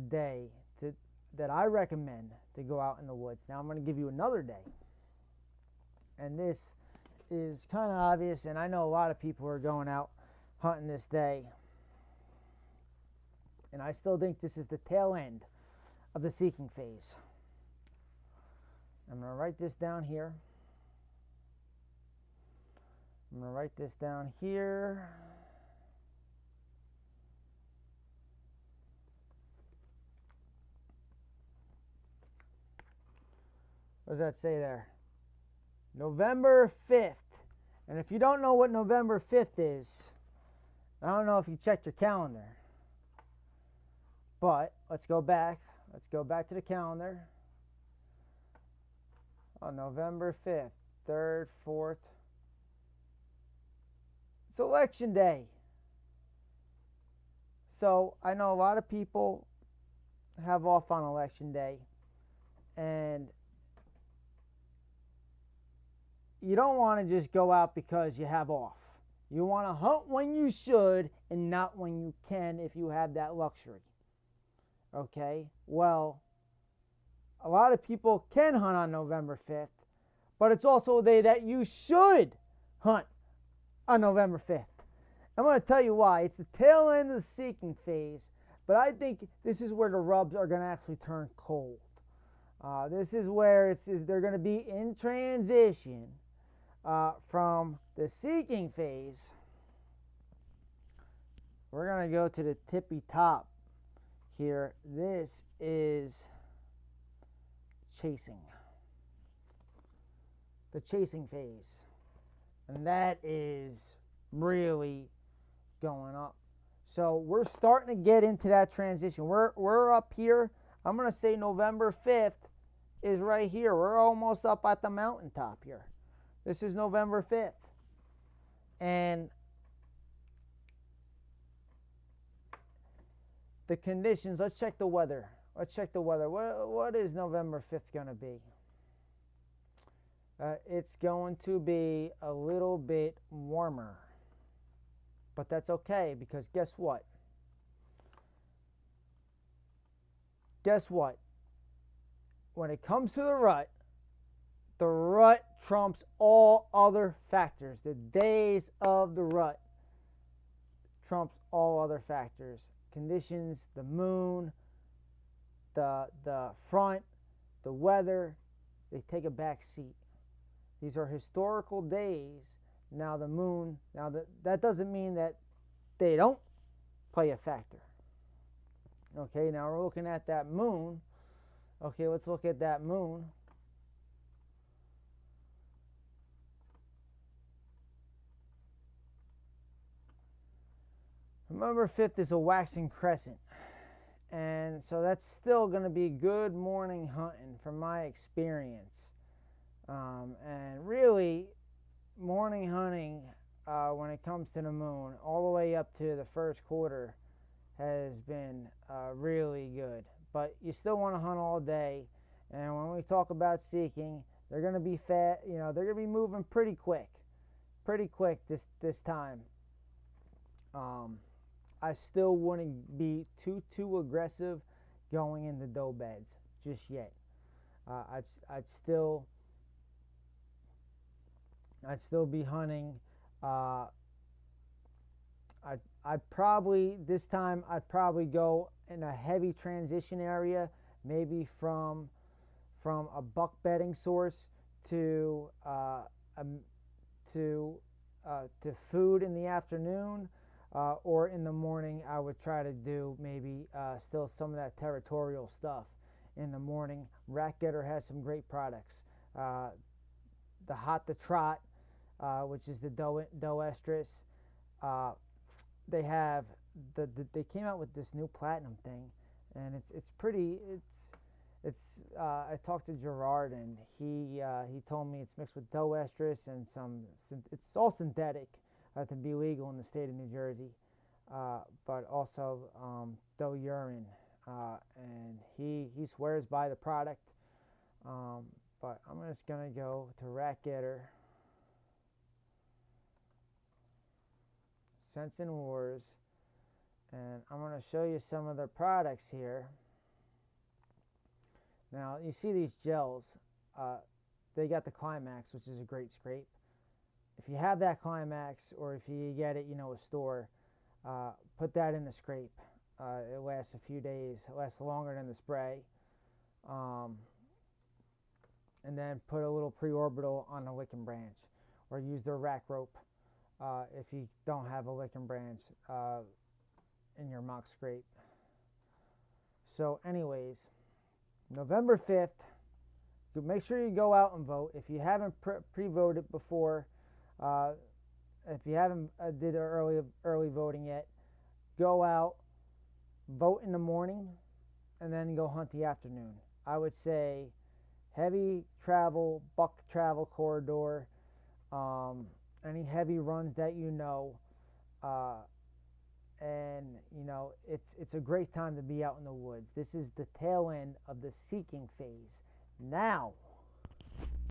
day that I recommend to go out in the woods. Now I'm going to give you another day. And this is kind of obvious, and I know a lot of people are going out hunting this day. And I still think this is the tail end of the seeking phase. I'm going to write this down here. I'm going to write this down here. What does that say there? November 5th. And if you don't know what November 5th is, I don't know if you checked your calendar. But let's go back. Let's go back to the calendar. On November 5th, 3rd, 4th. It's election day. So I know a lot of people have off on election day. And you don't want to just go out because you have off. You want to hunt when you should and not when you can if you have that luxury. Okay? Well, a lot of people can hunt on November 5th, but it's also a day that you should hunt on November 5th. I'm going to tell you why. It's the tail end of the seeking phase, but I think this is where the rubs are going to actually turn cold. This is where they're going to be in transition from the seeking phase. We're going to go to the tippy top here. This is chasing. The chasing phase. And that is really going up. So we're starting to get into that transition. We're up here. I'm going to say November 5th is right here. We're almost up at the mountaintop here. This is November 5th. And the conditions, let's check the weather. Let's check the weather. What is November 5th going to be? It's going to be a little bit warmer. But that's okay, because guess what? Guess what? When it comes to the rut trumps all other factors. The days of the rut trumps all other factors. Conditions, the moon, the front, the weather, they take a back seat. These are historical days. Now the moon, that doesn't mean that they don't play a factor. Okay, now we're looking at that moon. Okay, let's look at that moon. November 5th is a waxing crescent. And so that's still going to be good morning hunting from my experience. And really, morning hunting when it comes to the moon, all the way up to the first quarter, has been really good. But you still want to hunt all day. And when we talk about seeking, they're going to be fat. They're going to be moving pretty quick this time. I still wouldn't be too aggressive going into doe beds just yet. I'd still be hunting. I'd probably go in a heavy transition area, maybe from a buck bedding source to food in the afternoon. Or in the morning, I would try to do maybe still some of that territorial stuff in the morning. Rackgetter has some great products. The Hot to Trot, which is the doe estrus. They have they came out with this new platinum thing, and it's pretty. I talked to Gerard, and he told me it's mixed with doe estrus and it's all synthetic. To be legal in the state of New Jersey, but also doe urine, and he swears by the product. But I'm just gonna go to Rackgetter, Scents and Wars, and I'm gonna show you some of their products here. Now you see these gels, they got the Climax, which is a great scrape. If you have that Climax, or if you get it, a store, put that in the scrape. It lasts a few days. It lasts longer than the spray. And then put a little pre-orbital on the licking branch, or use their rack rope if you don't have a licking branch in your mock scrape. So anyways, November 5th, make sure you go out and vote. If you haven't pre-voted before, if you haven't did early voting yet, go out, vote in the morning, and then go hunt the afternoon. I would say heavy travel, buck travel corridor, any heavy runs that and it's a great time to be out in the woods. This is the tail end of the seeking phase. Now